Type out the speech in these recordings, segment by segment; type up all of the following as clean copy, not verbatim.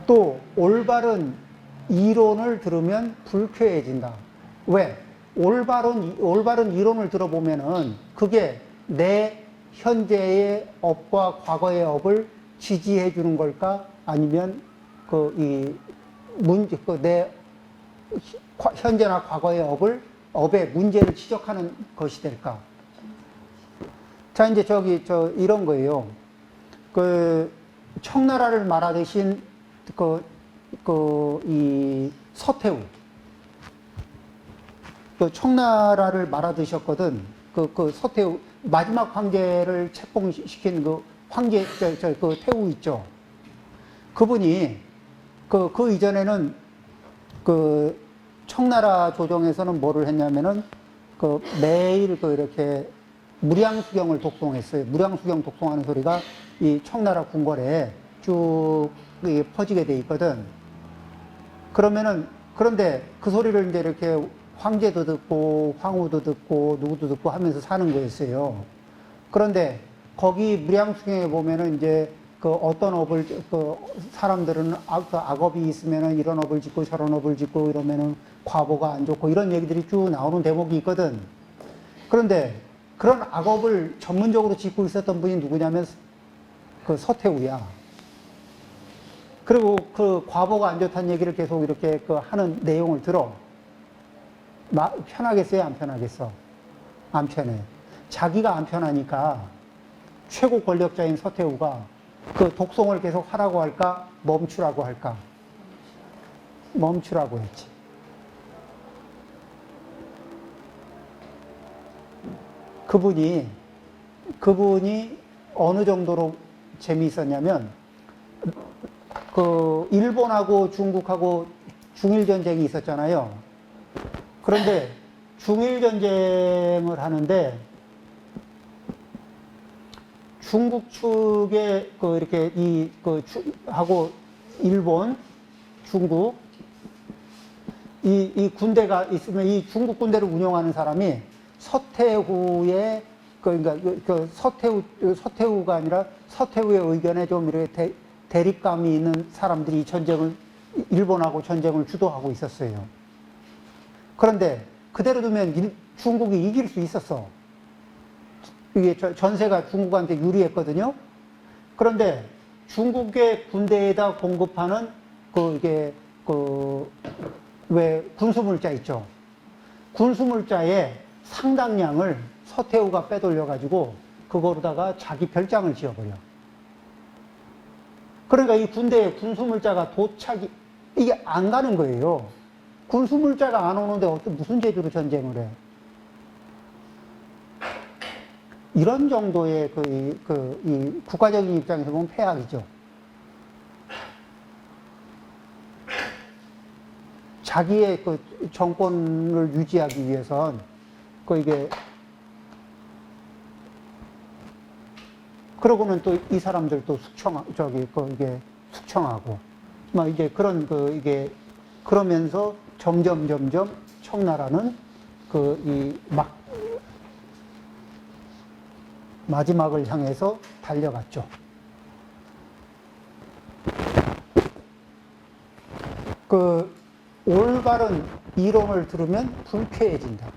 또 올바른 이론을 들으면 불쾌해진다. 왜? 올바른 이론을 들어보면은 그게 내 현재의 업과 과거의 업을 지지해 주는 걸까? 아니면 내 현재나 과거의 업의 문제를 지적하는 것이 될까? 자, 이제 이런 거예요. 청나라를 말하듯이 이 서태후. 청나라를 말하듯이었거든. 서태후, 마지막 황제를 책봉시킨 황제, 태후 있죠. 그분이, 이전에는, 청나라 조정에서는 뭐를 했냐면은, 매일 이렇게 무량수경을 독송했어요. 무량수경 독송하는 소리가 이 청나라 궁궐에 쭉 퍼지게 돼 있거든. 그런데 그 소리를 이제 이렇게 황제도 듣고, 황후도 듣고, 누구도 듣고 하면서 사는 거였어요. 그런데 거기 무량수경에 보면은 이제 어떤 업을, 사람들은 악업이 있으면은 이런 업을 짓고 저런 업을 짓고 이러면은 과보가 안 좋고 이런 얘기들이 쭉 나오는 대목이 있거든. 그런데 그런 악업을 전문적으로 짓고 있었던 분이 누구냐면 서태후야. 그리고 과보가 안 좋다는 얘기를 계속 이렇게 하는 내용을 들어. 편하겠어요? 안 편하겠어? 안 편해. 자기가 안 편하니까 최고 권력자인 서태후가 독송을 계속 하라고 할까? 멈추라고 할까? 멈추라고 했지. 그분이 어느 정도로 재미있었냐면, 일본하고 중국하고 중일전쟁이 있었잖아요. 그런데 중일전쟁을 하는데, 중국 측에 이렇게 하고 일본, 중국, 이 군대가 있으면 이 중국 군대를 운영하는 사람이 서태후의 서태후가 아니라 서태후의 의견에 좀 이렇게 대립감이 있는 사람들이 일본하고 전쟁을 주도하고 있었어요. 그런데 그대로 두면 중국이 이길 수 있었어. 이게 전세가 중국한테 유리했거든요. 그런데 중국의 군대에다 공급하는 왜 군수물자 있죠. 군수물자의 상당량을 서태후가 빼돌려가지고 그거로다가 자기 별장을 지어버려. 그러니까 이 군대에 군수물자가 이게 안 가는 거예요. 군수물자가 안 오는데 무슨 제주로 전쟁을 해. 이런 정도의 이 국가적인 입장에서 보면 폐악이죠. 자기의 정권을 유지하기 위해선 그러고는 또 이 사람들도 숙청하고 막 이제 그러면서 점점 청나라는 마지막을 향해서 달려갔죠. 올바른 이론을 들으면 불쾌해진다.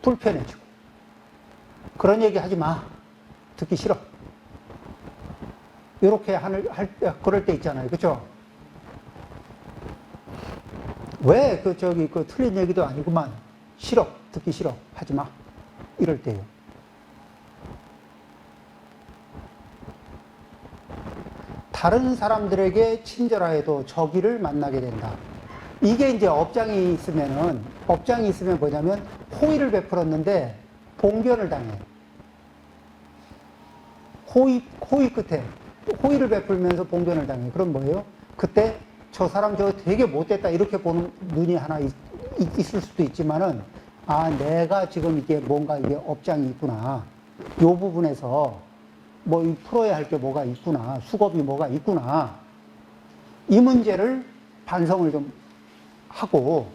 불편해지고. 그런 얘기 하지 마. 듣기 싫어. 이렇게 그럴 때 있잖아요. 그쵸? 왜 틀린 얘기도 아니구만. 싫어. 듣기 싫어. 하지 마. 이럴 때요. 다른 사람들에게 친절하여도 적의를 만나게 된다. 이게 이제 업장이 있으면 뭐냐면 호의를 베풀었는데 봉변을 당해. 호의 끝에 호의를 베풀면서 봉변을 당해. 그럼 뭐예요? 그때 저 사람 저거 되게 못됐다 이렇게 보는 눈이 하나 있을 수도 있지만은 내가 지금 이게 뭔가 이게 업장이 있구나. 요 부분에서 뭐 풀어야 할 게 뭐가 있구나. 수급이 뭐가 있구나. 이 문제를 반성을 좀 하고,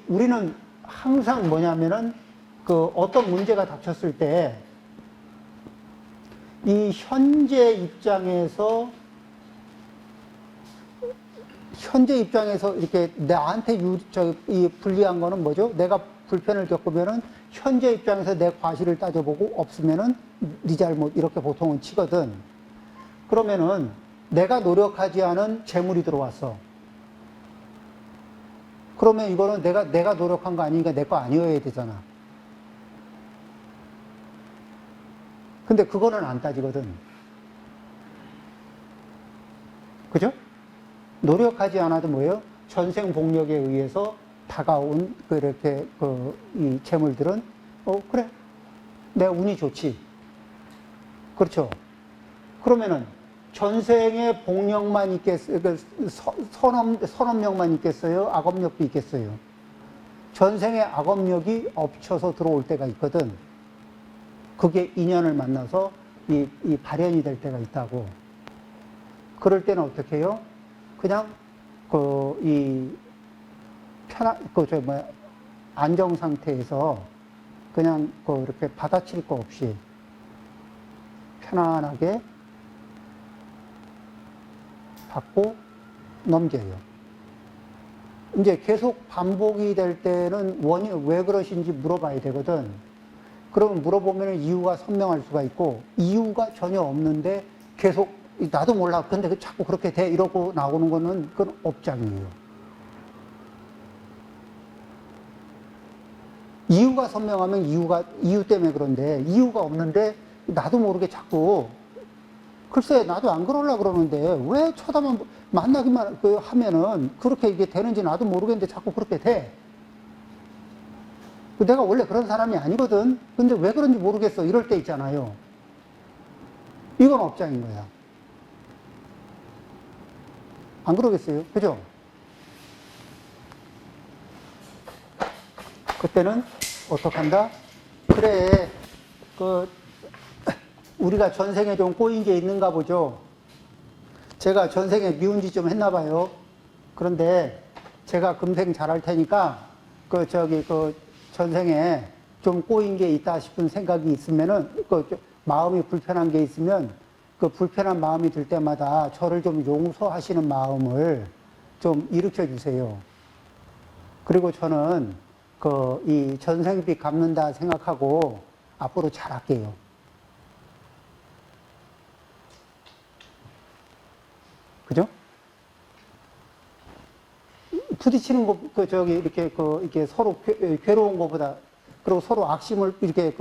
우리는 항상 뭐냐면은, 어떤 문제가 닥쳤을 때, 이 현재 입장에서 현재 입장에서 이렇게 나한테 이 불리한 거는 뭐죠? 내가 불편을 겪으면은 현재 입장에서 내 과실을 따져보고 없으면은 네 잘못 이렇게 보통은 치거든. 그러면은 내가 노력하지 않은 재물이 들어왔어. 그러면 이거는 내가 노력한 거 아니니까 내 거 아니어야 되잖아. 근데 그거는 안 따지거든. 그죠? 노력하지 않아도 뭐예요? 전생복력에 의해서 다가온 그렇게 이 재물들은 그래 내 운이 좋지. 그렇죠? 그러면은 전생의 복력만 있겠어요? 선업력만 있겠어요? 악업력도 있겠어요? 전생의 악업력이 엎쳐서 들어올 때가 있거든. 그게 인연을 만나서 이 발현이 될 때가 있다고. 그럴 때는 어떻게 해요? 그냥 안정 상태에서 그냥 이렇게 받아칠 거 없이 편안하게 받고 넘겨요. 이제 계속 반복이 될 때는 원인 왜 그러신지 물어봐야 되거든. 그러면 물어보면 이유가 선명할 수가 있고, 이유가 전혀 없는데 계속 나도 몰라 근데 자꾸 그렇게 돼 이러고 나오는 거는 그건 업장이에요. 이유가 선명하면 이유 때문에 그런데, 이유가 없는데 나도 모르게 자꾸 글쎄 나도 안 그러려고 그러는데 왜 쳐다만 만나기만 하면은 그렇게 이게 되는지 나도 모르겠는데 자꾸 그렇게 돼. 내가 원래 그런 사람이 아니거든. 근데 왜 그런지 모르겠어. 이럴 때 있잖아요. 이건 업장인 거야. 안 그러겠어요? 그죠? 그때는 어떡한다? 그래, 우리가 전생에 좀 꼬인 게 있는가 보죠? 제가 전생에 미운 짓 좀 했나 봐요. 그런데 제가 금생 잘할 테니까, 전생에 좀 꼬인 게 있다 싶은 생각이 있으면은, 마음이 불편한 게 있으면, 그 불편한 마음이 들 때마다 저를 좀 용서하시는 마음을 좀 일으켜 주세요. 그리고 저는 이 전생빚 갚는다 생각하고 앞으로 잘할게요. 그죠? 부딪히는 거, 이렇게 서로 괴로운 것보다, 그리고 서로 악심을, 이렇게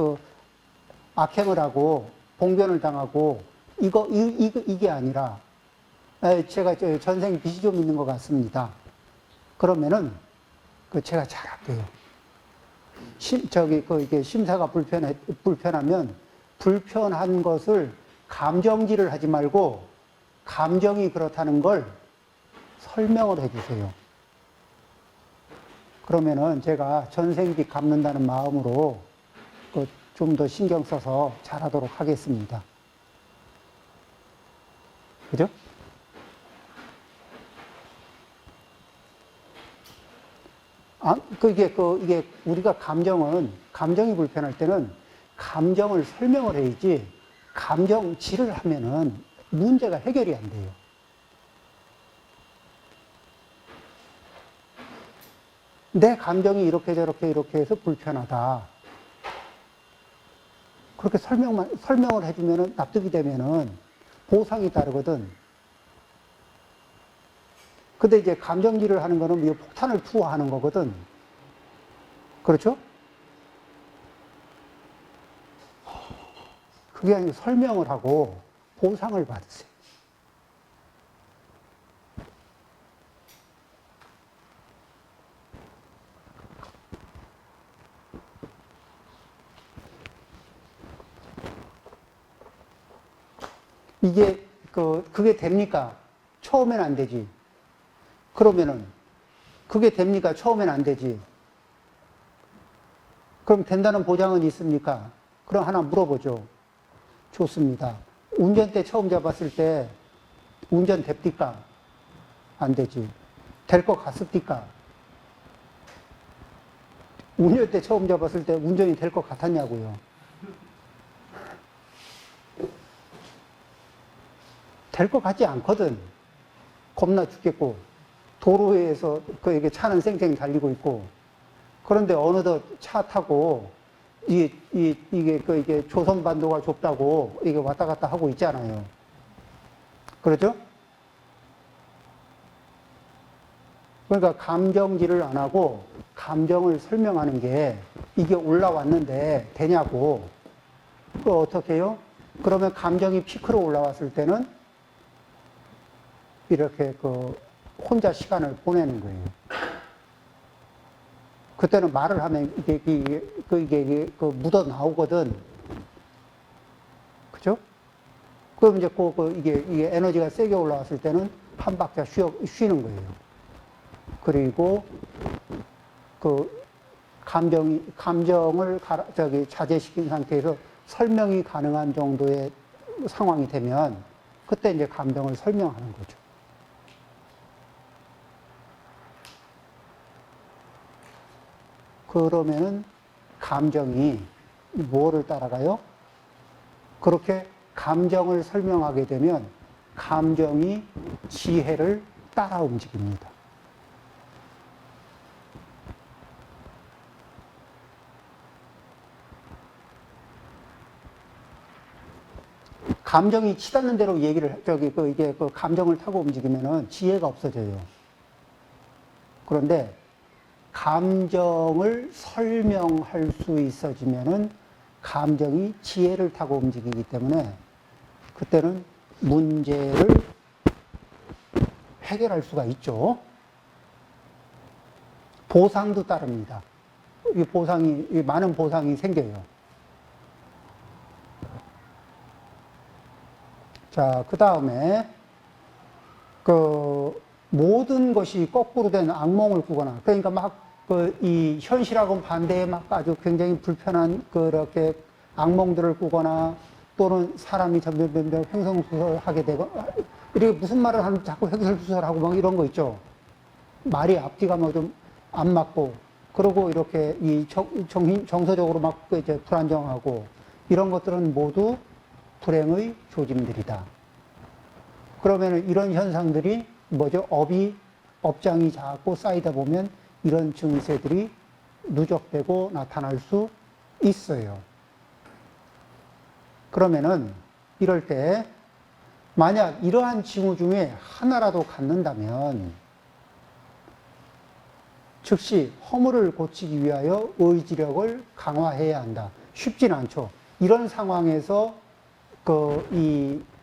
악행을 하고, 봉변을 당하고, 이게 아니라, 제가 전생 빚이 좀 있는 것 같습니다. 그러면은, 제가 잘할게요. 이게 심사가 불편하면, 불편한 것을 감정질을 하지 말고, 감정이 그렇다는 걸 설명을 해주세요. 그러면은 제가 전생빚 갚는다는 마음으로 좀 더 신경 써서 잘하도록 하겠습니다. 그죠? 이게 우리가 감정이 불편할 때는 감정을 설명을 해야지, 감정질을 하면은 문제가 해결이 안 돼요. 내 감정이 이렇게 저렇게 해서 불편하다. 그렇게 설명을 해주면은 납득이 되면은 보상이 따르거든. 근데 이제 감정질을 하는 거는 폭탄을 투하하는 거거든. 그렇죠? 그게 아니고 설명을 하고 보상을 받으세요. 이게, 그게 됩니까? 처음엔 안 되지. 그러면은, 그게 됩니까? 처음엔 안 되지. 그럼 된다는 보장은 있습니까? 그럼 하나 물어보죠. 좋습니다. 운전대 처음 잡았을 때, 운전 됩니까? 안 되지. 될 것 같습니까? 운전대 처음 잡았을 때 운전이 될 것 같았냐고요. 될 것 같지 않거든. 겁나 죽겠고. 도로에서 그 이게 차는 쌩쌩 달리고 있고, 그런데 어느덧 차 타고 이게 조선반도가 좁다고 이게 왔다 갔다 하고 있잖아요. 그렇죠? 그러니까 감정질을 안 하고 감정을 설명하는 게 이게 올라왔는데 되냐고. 그걸 어떻게 해요? 그러면 감정이 피크로 올라왔을 때는 이렇게 혼자 시간을 보내는 거예요. 그때는 말을 하면 이게 묻어 나오거든. 그죠? 그럼 이제 이게 에너지가 세게 올라왔을 때는 한 박자 쉬는 거예요. 그리고 감정을 자제시킨 상태에서 설명이 가능한 정도의 상황이 되면 그때 이제 감정을 설명하는 거죠. 그러면은 감정이 뭐를 따라가요? 그렇게 감정을 설명하게 되면 감정이 지혜를 따라 움직입니다. 감정이 치닫는 대로 감정을 타고 움직이면은 지혜가 없어져요. 그런데 감정을 설명할 수 있어지면은 감정이 지혜를 타고 움직이기 때문에 그때는 문제를 해결할 수가 있죠. 보상도 따릅니다. 많은 보상이 생겨요. 자, 그 다음에, 모든 것이 거꾸로 된 악몽을 꾸거나, 그러니까 이 현실하고 반대에 아주 굉장히 불편한 그렇게 악몽들을 꾸거나, 또는 사람이 점점 횡성수설하게 되고, 이렇게 무슨 말을 하면 자꾸 횡설수설하고 막 이런 거 있죠. 말이 앞뒤가 좀 안 맞고, 그러고 이렇게 정서적으로 이제 불안정하고, 이런 것들은 모두 불행의 조짐들이다. 그러면 이런 현상들이 뭐죠? 업장이 자꾸 쌓이다 보면 이런 증세들이 누적되고 나타날 수 있어요. 그러면은 이럴 때 만약 이러한 징후 중에 하나라도 갖는다면 즉시 허물을 고치기 위하여 의지력을 강화해야 한다. 쉽진 않죠. 이런 상황에서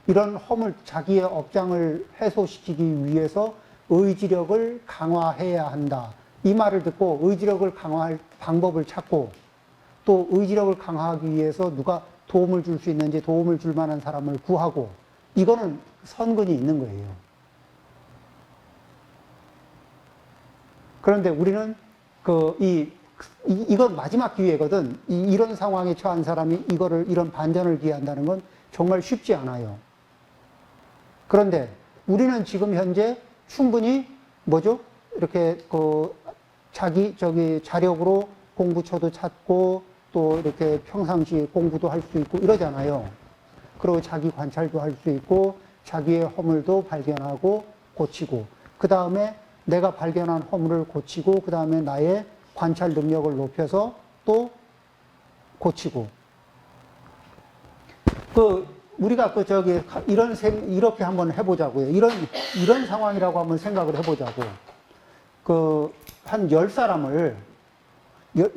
이런 허물, 자기의 업장을 해소시키기 위해서 의지력을 강화해야 한다. 이 말을 듣고 의지력을 강화할 방법을 찾고 또 의지력을 강화하기 위해서 누가 도움을 줄 수 있는지 도움을 줄 만한 사람을 구하고 이거는 선근이 있는 거예요. 그런데 우리는 이건 마지막 기회거든. 이런 상황에 처한 사람이 이런 반전을 기한다는 건 정말 쉽지 않아요. 그런데 우리는 지금 현재 충분히 이렇게 자력으로 공부처도 찾고 또 이렇게 평상시 공부도 할 수 있고 이러잖아요. 그리고 자기 관찰도 할 수 있고 자기의 허물도 발견하고 고치고 그 다음에 내가 발견한 허물을 고치고 그 다음에 나의 관찰 능력을 높여서 또 고치고 우리가 이렇게 한번 해보자고요. 이런 상황이라고 한번 생각을 해보자고. 한 10사람을,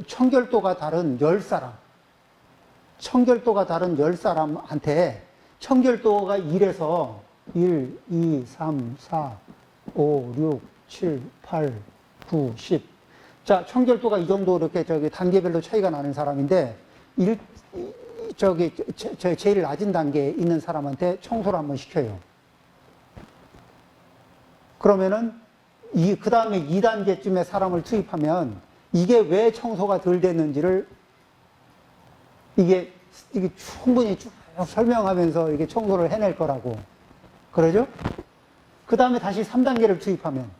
청결도가 다른 10사람, 청결도가 다른 10사람한테 청결도가 1에서 1, 2, 3, 4, 5, 6, 7, 8, 9, 10. 자, 청결도가 이 정도 이렇게 단계별로 차이가 나는 사람인데, 제일 낮은 단계에 있는 사람한테 청소를 한번 시켜요. 그러면은, 그 다음에 2단계쯤에 사람을 투입하면, 이게 왜 청소가 덜 됐는지를, 이게 충분히 쭉 설명하면서 이게 청소를 해낼 거라고. 그러죠? 그 다음에 다시 3단계를 투입하면,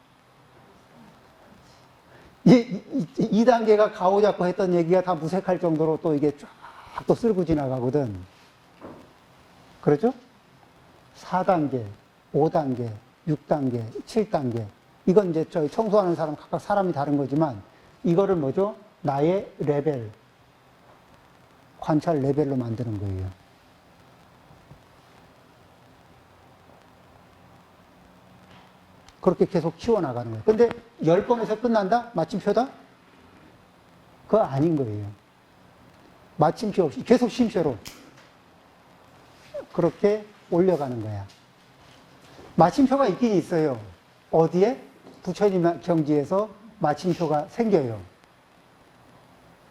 2단계가 가오잡고 했던 얘기가 다 무색할 정도로 또 이게 쫙 또 쓸고 지나가거든. 그렇죠? 4단계, 5단계, 6단계, 7단계. 이건 이제 저희 청소하는 사람, 각각 사람이 다른 거지만, 이거를 뭐죠? 나의 레벨, 관찰 레벨로 만드는 거예요. 그렇게 계속 키워나가는 거예요. 근데 10번에서 끝난다? 마침표다? 그거 아닌 거예요. 마침표 없이 계속 쉼표로 그렇게 올려가는 거야. 마침표가 있긴 있어요. 어디에? 부처님 경지에서 마침표가 생겨요.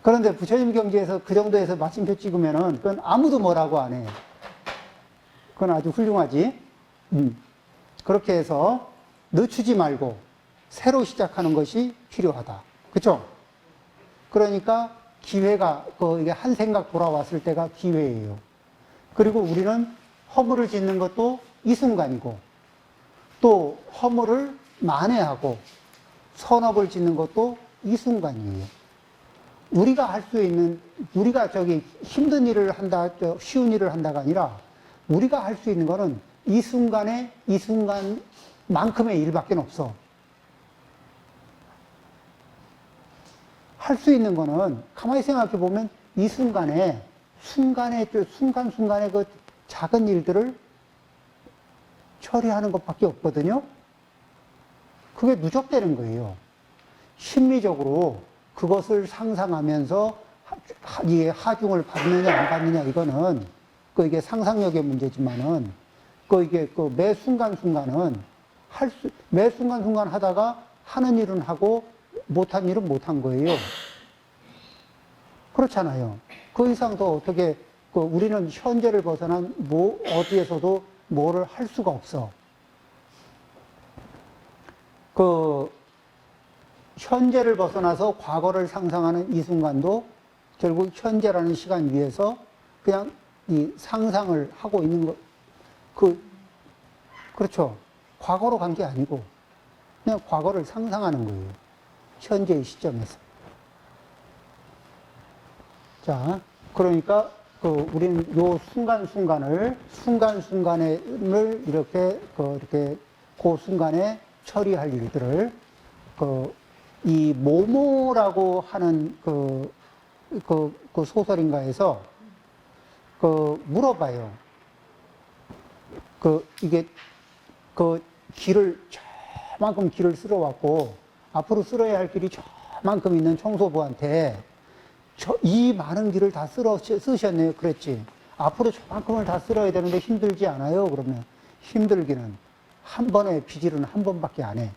그런데 부처님 경지에서 그 정도에서 마침표 찍으면은 그건 아무도 뭐라고 안 해. 그건 아주 훌륭하지. 그렇게 해서 늦추지 말고 새로 시작하는 것이 필요하다. 그쵸? 그러니까 기회가, 이게 한 생각 돌아왔을 때가 기회예요. 그리고 우리는 허물을 짓는 것도 이 순간이고, 또 허물을 만회하고 선업을 짓는 것도 이 순간이에요. 우리가 할 수 있는, 우리가 힘든 일을 한다, 쉬운 일을 한다가 아니라, 우리가 할 수 있는 거는 이 순간에, 이 순간만큼의 일밖에 없어. 할 수 있는 거는, 가만히 생각해 보면, 이 순간에 순간순간의 그 작은 일들을 처리하는 것밖에 없거든요. 그게 누적되는 거예요. 심리적으로 그것을 상상하면서 이게 하중을 받느냐 안 받느냐 이거는 이게 상상력의 문제지만은 이게 매 순간순간은 매 순간순간 하다가 하는 일은 하고 못한 일은 못한 거예요. 그렇잖아요. 그 이상 더 어떻게 우리는 현재를 벗어난 어디에서도 뭐를 할 수가 없어. 현재를 벗어나서 과거를 상상하는 이 순간도 결국 현재라는 시간 위에서 그냥 이 상상을 하고 있는 그렇죠. 과거로 간 게 아니고 그냥 과거를 상상하는 거예요. 현재의 시점에서. 자, 그러니까 우리는 요 순간순간을 이렇게 그 순간에 처리할 일들을 이 모모라고 하는 그 소설인가에서 물어봐요. 이게 저만큼 길을 쓸어왔고 앞으로 쓸어야 할 길이 저만큼 있는 청소부한테 이 많은 길을 다 쓰셨네요. 그랬지. 앞으로 저만큼을 다 쓸어야 되는데 힘들지 않아요? 그러면 힘들기는 한 번에 빚일은 한 번밖에 안 해.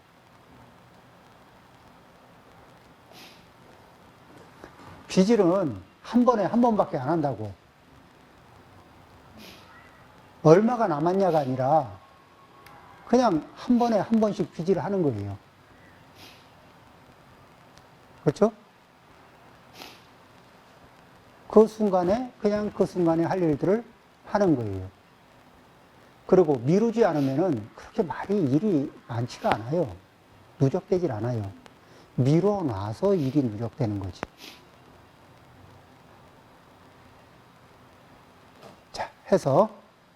빚일은 한 번에 한 번밖에 안 한다고. 얼마가 남았냐가 아니라 그냥 한 번에 한 번씩 빚일을 하는 거예요. 그렇죠? 그냥 그 순간에 할 일들을 하는 거예요. 그리고 미루지 않으면은 그렇게 일이 많지가 않아요. 누적되질 않아요. 미뤄놔서 일이 누적되는 거지. 자, 해서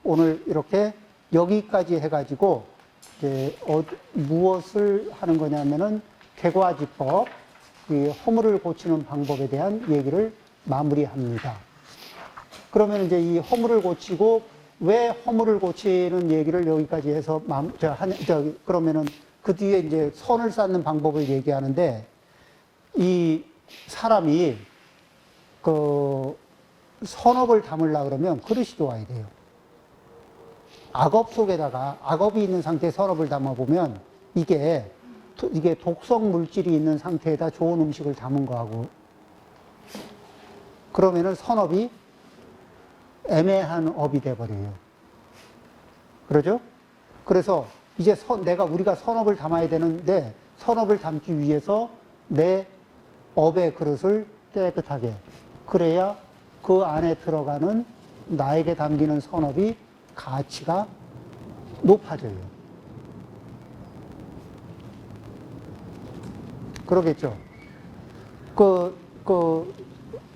오늘 이렇게 여기까지 해가지고 이제 무엇을 하는 거냐면은 객과지법, 이 허물을 고치는 방법에 대한 얘기를 마무리합니다. 그러면 이제 이 허물을 고치고 왜 허물을 고치는 얘기를 여기까지 해서 그러면은 그 뒤에 이제 선을 쌓는 방법을 얘기하는데 이 사람이 선업을 담으려 그러면 그릇이 좋아야 돼요. 악업 속에다가 악업이 있는 상태에 선업을 담아보면 이게 독성 물질이 있는 상태에다 좋은 음식을 담은 거하고 그러면은 선업이 애매한 업이 돼버려요. 그러죠? 그래서 이제 우리가 선업을 담아야 되는데 선업을 담기 위해서 내 업의 그릇을 깨끗하게 그래야 그 안에 들어가는 나에게 담기는 선업이 가치가 높아져요. 그러겠죠?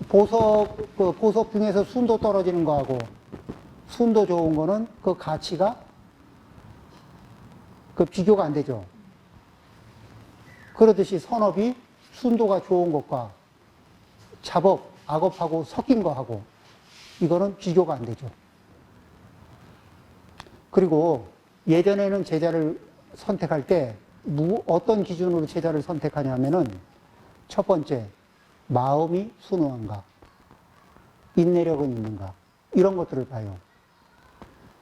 보석 중에서 순도 떨어지는 거하고 순도 좋은 거는 그 가치가 비교가 안 되죠. 그러듯이 선업이 순도가 좋은 것과 잡업, 악업하고 섞인 거하고 이거는 비교가 안 되죠. 그리고 예전에는 제자를 선택할 때 어떤 기준으로 제자를 선택하냐면은 첫 번째, 마음이 순응한가, 인내력은 있는가, 이런 것들을 봐요.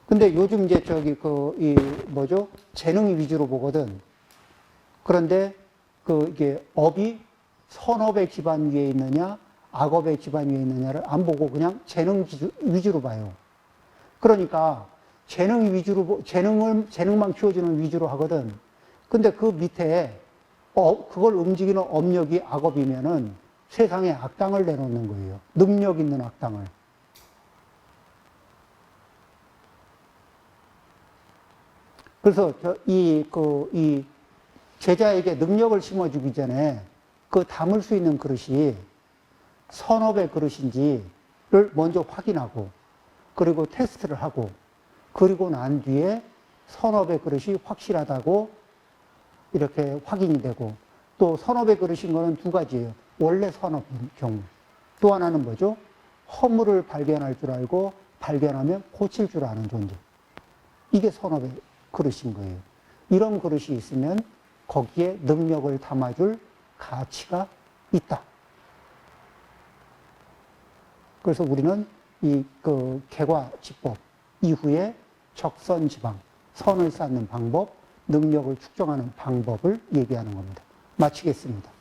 근데 요즘 이제 재능 위주로 보거든. 그런데 이게 업이 선업의 기반 위에 있느냐, 악업의 기반 위에 있느냐를 안 보고 그냥 재능 위주로 봐요. 그러니까 재능만 키워주는 위주로 하거든. 근데 그 밑에 그걸 움직이는 업력이 악업이면은 세상에 악당을 내놓는 거예요. 능력 있는 악당을. 그래서 이 제자에게 능력을 심어주기 전에 그 담을 수 있는 그릇이 선업의 그릇인지를 먼저 확인하고, 그리고 테스트를 하고, 그리고 난 뒤에 선업의 그릇이 확실하다고 이렇게 확인이 되고, 또 선업의 그릇인 거는 두 가지예요. 원래 선업인 경우. 또 하나는 뭐죠? 허물을 발견할 줄 알고 발견하면 고칠 줄 아는 존재. 이게 선업의 그릇인 거예요. 이런 그릇이 있으면 거기에 능력을 담아줄 가치가 있다. 그래서 우리는 개과지법 이후에 적선지방, 선을 쌓는 방법, 능력을 축적하는 방법을 얘기하는 겁니다. 마치겠습니다.